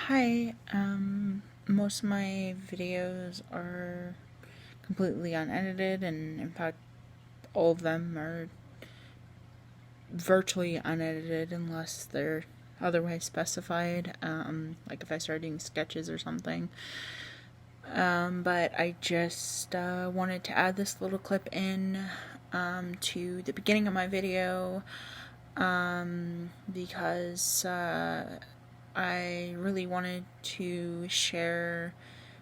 Hi, most of my videos are completely unedited, and in fact, all of them are virtually unedited unless they're otherwise specified, like if I start doing sketches or something. But I just wanted to add this little clip in to the beginning of my video because I really wanted to share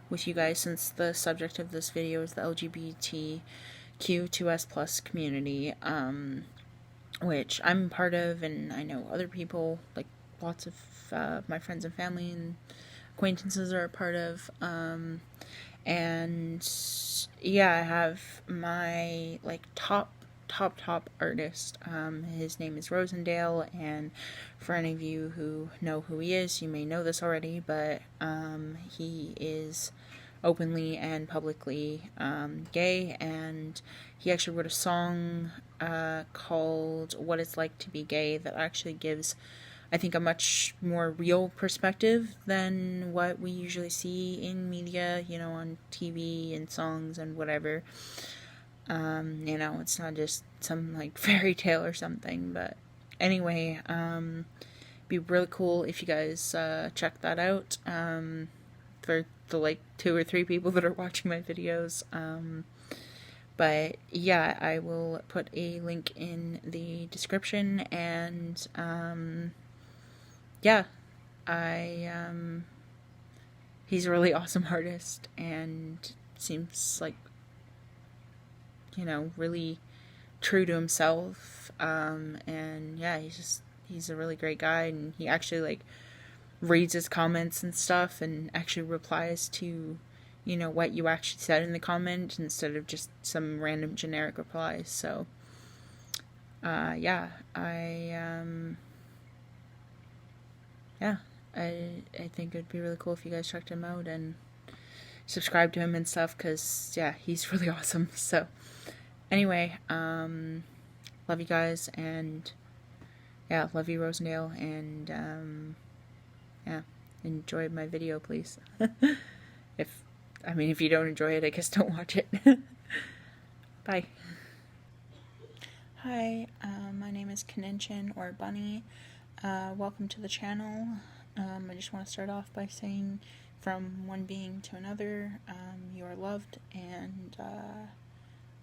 with you guys, since the subject of this video is the LGBTQ2S plus community, which I'm part of, and I know other people, like lots of my friends and family and acquaintances are a part of. And yeah, I have my top artist. His name is Rosendale, and for any of you who know who he is, you may know this already, but he is openly and publicly gay, and he actually wrote a song called What It's Like to Be Gay that actually gives, I think, a much more real perspective than what we usually see in media, on TV and songs and whatever. It's not just some fairy tale or something, but anyway, be really cool if you guys check that out. For the 2 or 3 people that are watching my videos. But yeah, I will put a link in the description, and yeah, he's a really awesome artist and seems like, really true to himself. And yeah, he's a really great guy, and he actually reads his comments and stuff and actually replies to what you actually said in the comment instead of just some random generic replies. So yeah, I think it'd be really cool if you guys checked him out and subscribe to him and stuff, because yeah, he's really awesome. So anyway, love you guys, and yeah, love you, Rosendale, and yeah, enjoy my video, please. If you don't enjoy it, I guess don't watch it. Bye. Hi, my name is Kaninchen, or Bunny. Welcome to the channel. I just want to start off by saying, from one being to another, you are loved, and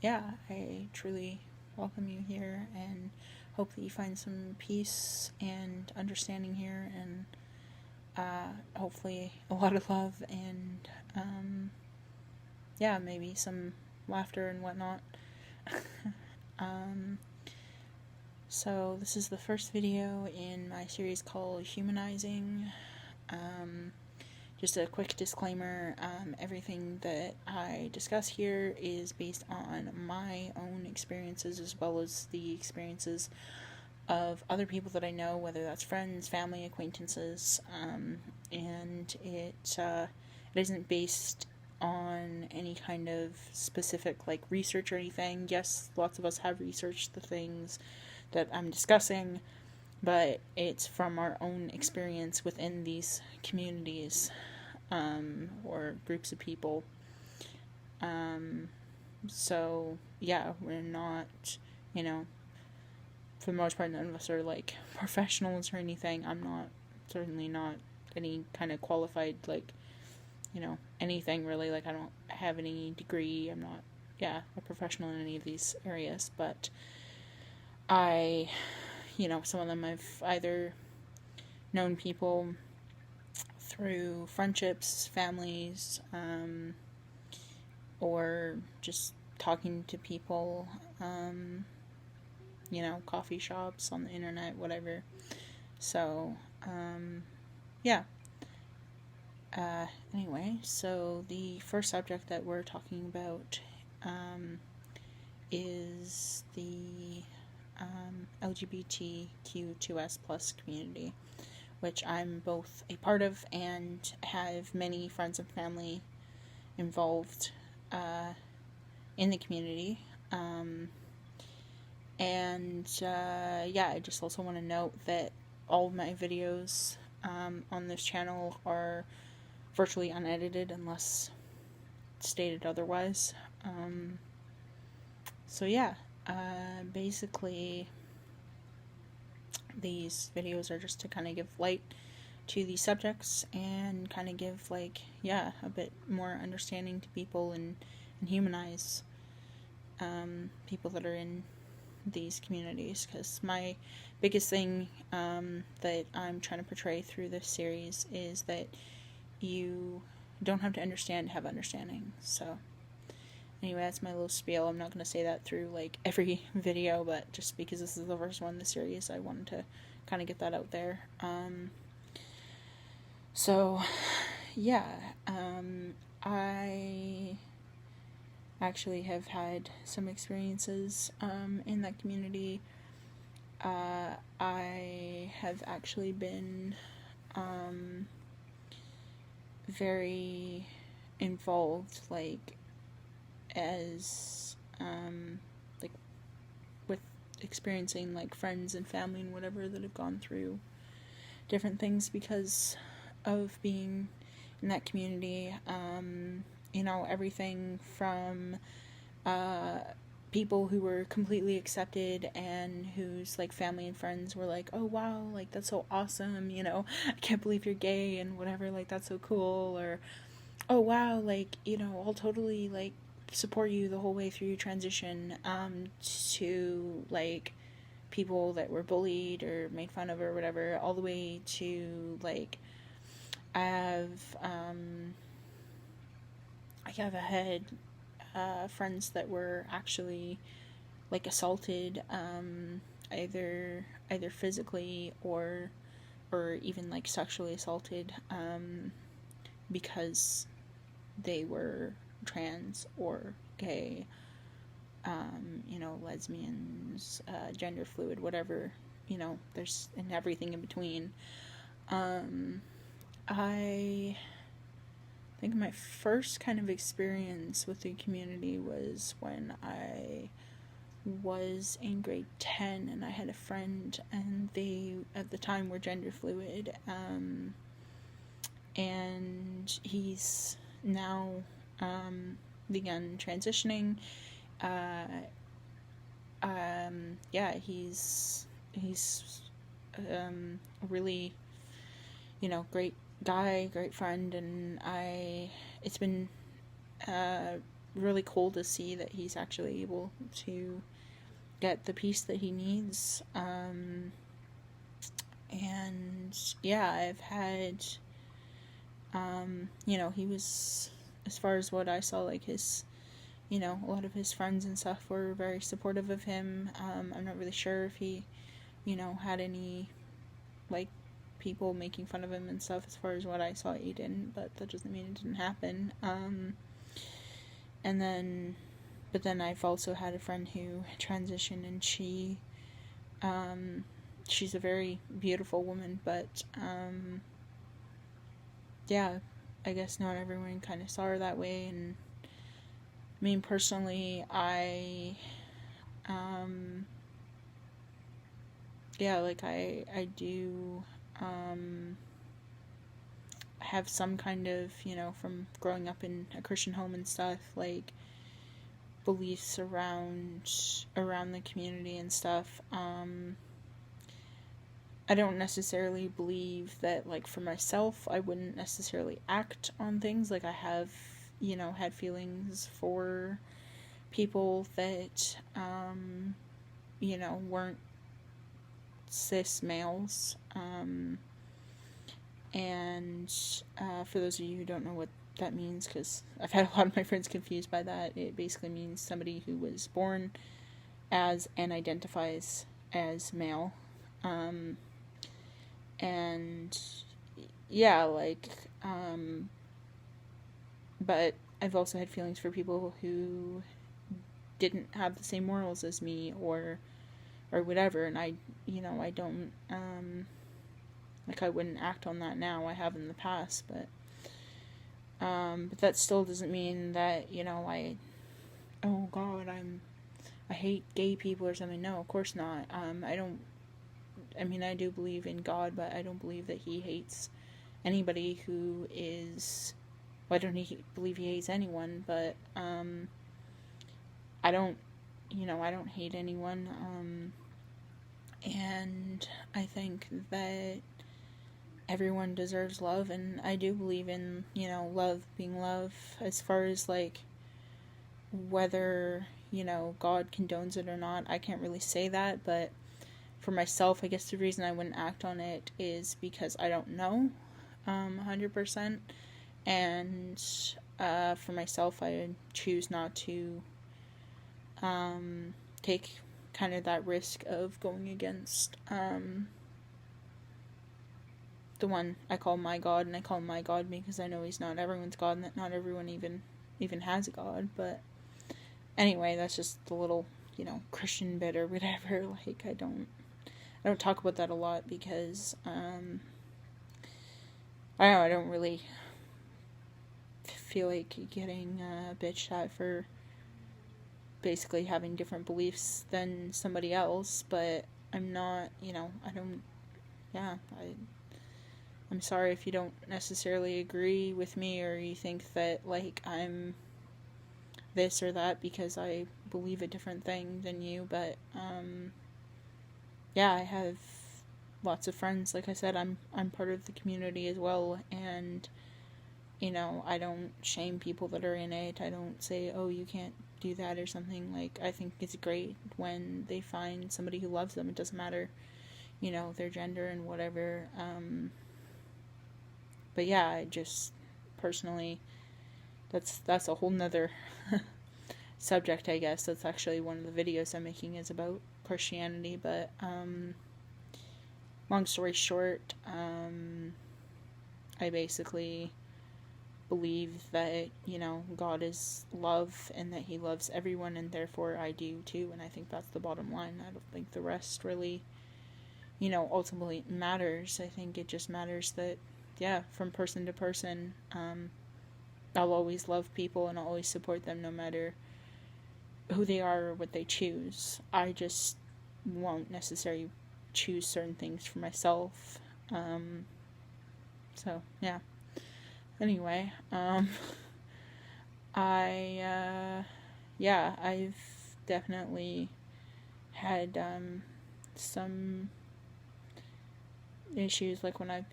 yeah, I truly welcome you here, and hope that you find some peace and understanding here, and hopefully a lot of love, and yeah, maybe some laughter and whatnot. So this is the first video in my series called Humanizing. Just a quick disclaimer, everything that I discuss here is based on my own experiences, as well as the experiences of other people that I know, whether that's friends, family, acquaintances, and it isn't based on any kind of specific research or anything. Yes, lots of us have researched the things that I'm discussing, but it's from our own experience within these communities, or groups of people. So yeah, we're not, for the most part, none of us are professionals or anything. I'm certainly not any kind of qualified anything really. I don't have any degree. I'm not a professional in any of these areas, but some of them I've either known people through friendships, families, or just talking to people, coffee shops, on the internet, whatever. So, yeah. Anyway, so the first subject that we're talking about is the LGBTQ2S plus community, which I'm both a part of and have many friends and family involved in the community. And yeah, I just also want to note that all of my videos on this channel are virtually unedited unless stated otherwise. So yeah, basically these videos are just to kind of give light to these subjects and kind of give, like, yeah, a bit more understanding to people and humanize people that are in these communities, because my biggest thing that I'm trying to portray through this series is that you don't have to understand to have understanding. So anyway, that's my little spiel. I'm not going to say that through like every video, but just because this is the first one in the series, I wanted to kind of get that out there. So yeah, I actually have had some experiences in that community. I have actually been very involved, like, as like with experiencing like friends and family and whatever that have gone through different things because of being in that community. You know, everything from people who were completely accepted and whose like family and friends were like, oh wow, like that's so awesome, you know, I can't believe you're gay and whatever, like that's so cool, or oh wow, like, you know, I'll totally like support you the whole way through your transition, to like people that were bullied or made fun of or whatever, all the way to like I have had friends that were actually like assaulted, either physically or even like sexually assaulted, because they were trans or gay, you know, lesbians, gender fluid, whatever, you know, there's and everything in between. I think my first kind of experience with the community was when I was in grade 10 and I had a friend, and they at the time were gender fluid, and he's now begun transitioning. Yeah, he's really, you know, great guy, great friend, and it's been really cool to see that he's actually able to get the peace that he needs. And yeah, I've had, you know, he was, as far as what I saw, like his, you know, a lot of his friends and stuff were very supportive of him. I'm not really sure if he, you know, had any, like, people making fun of him and stuff. As far as what I saw, he didn't, but that doesn't mean it didn't happen. And then, but then I've also had a friend who transitioned, and she's a very beautiful woman, but, yeah, I guess not everyone kind of saw her that way. And I mean, personally, yeah, like, I do, have some kind of, you know, from growing up in a Christian home and stuff, like, beliefs around the community and stuff. I don't necessarily believe that, like, for myself, I wouldn't necessarily act on things. Like, I have, you know, had feelings for people that, you know, weren't cis males. And for those of you who don't know what that means, because I've had a lot of my friends confused by that, it basically means somebody who was born as and identifies as male. And yeah, like, but I've also had feelings for people who didn't have the same morals as me, or whatever, and I, you know, I don't, like, I wouldn't act on that now. I have in the past, but that still doesn't mean that, you know, oh god, I hate gay people or something. No, of course not. I don't I mean, I do believe in God, but I don't believe that he hates anybody who is, well, I don't believe he hates anyone, but I don't, I don't hate anyone, and I think that everyone deserves love, and I do believe in, love being love, as far as, like, whether, God condones it or not, I can't really say that, but for myself, I guess the reason I wouldn't act on it is because I don't know, 100%, and, for myself, I choose not to, take kind of that risk of going against, the one I call my God, and I call him my God because I know he's not everyone's God, and that not everyone even has a God, but anyway, that's just the little, Christian bit or whatever. Like, I don't talk about that a lot because, I don't know, I don't really feel like getting bitched at for basically having different beliefs than somebody else, but I'm not, I'm sorry if you don't necessarily agree with me, or you think that, like, I'm this or that because I believe a different thing than you, but, I have lots of friends. Like I said, I'm part of the community as well, and, I don't shame people that are in it. I don't say, oh, you can't do that or something. Like, I think it's great when they find somebody who loves them. It doesn't matter, their gender and whatever, but yeah, I just personally, that's a whole nother subject, I guess. That's actually one of the videos I'm making is about Christianity, but long story short, I basically believe that, God is love and that he loves everyone, and therefore I do too, and I think that's the bottom line. I don't think the rest really, ultimately matters. I think it just matters that, from person to person, I'll always love people and I'll always support them no matter who they are or what they choose. I just won't necessarily choose certain things for myself. So, yeah. Anyway, I've definitely had, some issues, like, when I've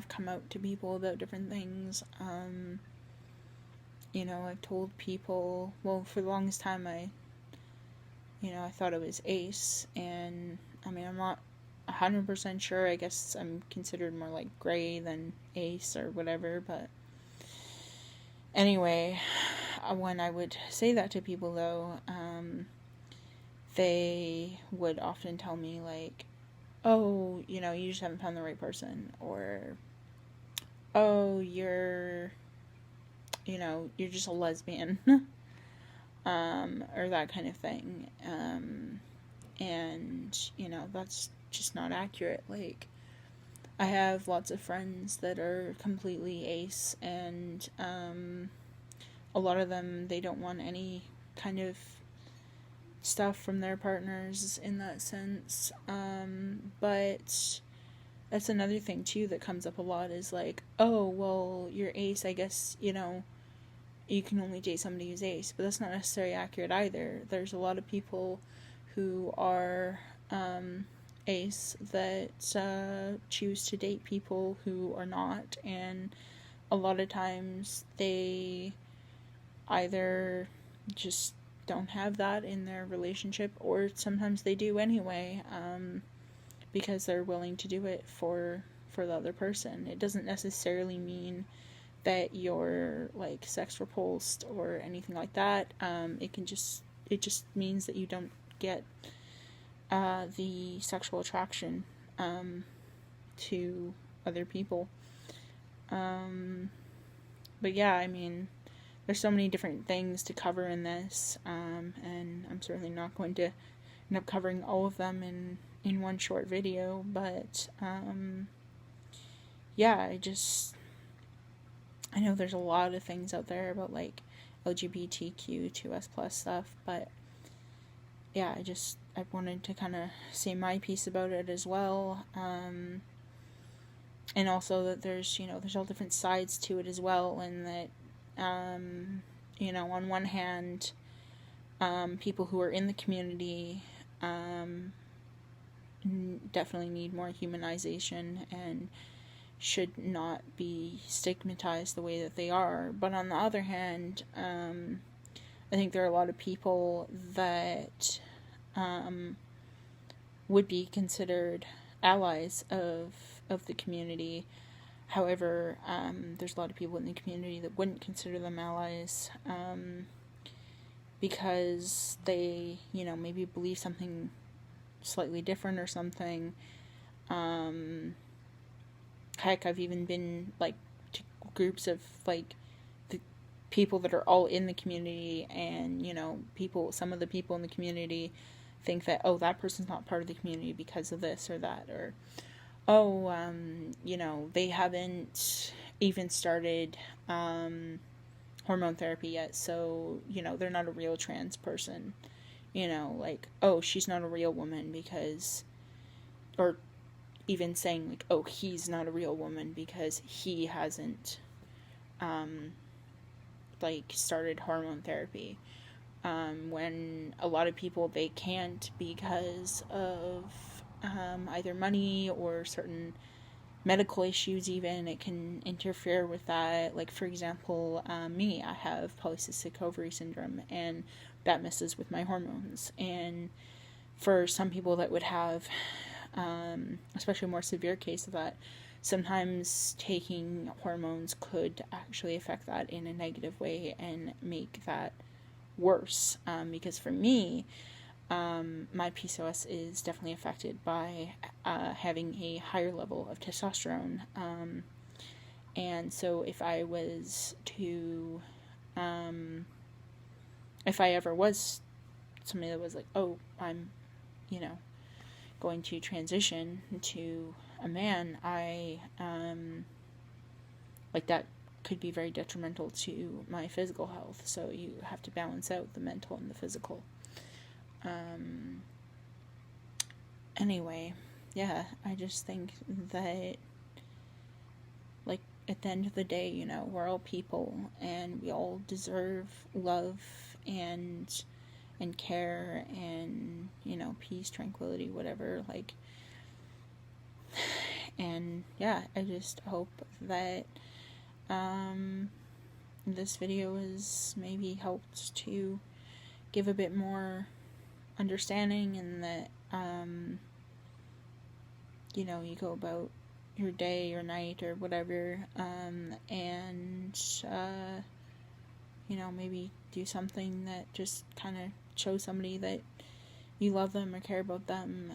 come out to people about different things. I've told people, well, for the longest time, I thought it was ace, and, I mean, I'm not 100% sure. I guess I'm considered more like gray than ace or whatever, but anyway, when I would say that to people, though, they would often tell me, like, oh, you just haven't found the right person, or, oh, you're just a lesbian, or that kind of thing, and, that's just not accurate. Like, I have lots of friends that are completely ace, and, a lot of them, they don't want any kind of stuff from their partners in that sense, but that's another thing, too, that comes up a lot, is like, oh, well, you're ace, I guess, you can only date somebody who's ace, but that's not necessarily accurate either. There's a lot of people who are, ace that, choose to date people who are not, and a lot of times they either just don't have that in their relationship, or sometimes they do anyway, because they're willing to do it for the other person. It doesn't necessarily mean that you're, like, sex repulsed or anything like that. It just means that you don't get the sexual attraction to other people. But yeah, I mean, there's so many different things to cover in this, and I'm certainly not going to end up covering all of them in one short video, but I know there's a lot of things out there about, like, LGBTQ2S plus stuff, but yeah, I wanted to kind of say my piece about it as well. And also that there's all different sides to it as well, and that, on one hand, people who are in the community definitely need more humanization and should not be stigmatized the way that they are. But on the other hand, I think there are a lot of people that would be considered allies of the community. However, there's a lot of people in the community that wouldn't consider them allies, because they, maybe believe something slightly different or something. Heck, I've even been, like, to groups of, like, the people that are all in the community, and, some of the people in the community think that, oh, that person's not part of the community because of this or that, or, oh, they haven't even started hormone therapy yet, so, they're not a real trans person. Like, oh, she's not a real woman because, or even saying, like, oh, he's not a real woman because he hasn't, started hormone therapy. When a lot of people, they can't because of either money or certain medical issues even. It can interfere with that. Like, for example, me, I have polycystic ovary syndrome, and that messes with my hormones. And for some people that would have, especially a more severe case of that, sometimes taking hormones could actually affect that in a negative way and make that worse. Because for me, my PCOS is definitely affected by having a higher level of testosterone. And so if I was to, if I ever was somebody that was like, oh, I'm, going to transition to a man, I, that could be very detrimental to my physical health. So you have to balance out the mental and the physical. Anyway, yeah, I just think that, like, at the end of the day, we're all people, and we all deserve love and care and, peace, tranquility, whatever, like, and yeah, I just hope that this video is maybe helped to give a bit more understanding, and that you go about your day or night or whatever, and maybe do something that just kind of shows somebody that you love them or care about them.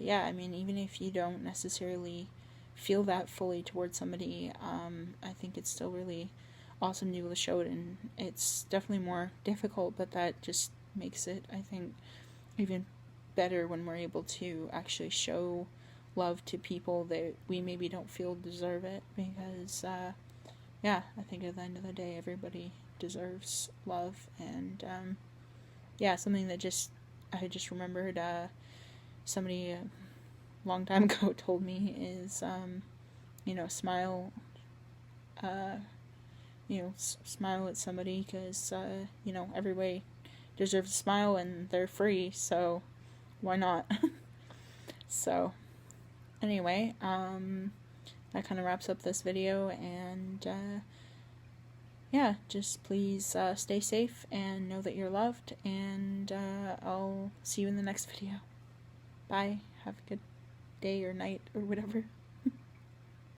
Yeah, I mean, even if you don't necessarily feel that fully towards somebody, I think it's still really awesome to be able to show it, and it's definitely more difficult, but that just makes it, I think, even better when we're able to actually show love to people that we maybe don't feel deserve it, because yeah, I think at the end of the day, everybody deserves love. And yeah, something that I just remembered, somebody a long time ago told me is, smile, smile at somebody, because, everybody deserves a smile, and they're free, so why not? So, anyway, that kind of wraps up this video, and, yeah, just please, stay safe, and know that you're loved, and, I'll see you in the next video. Bye. Have a good day or night or whatever.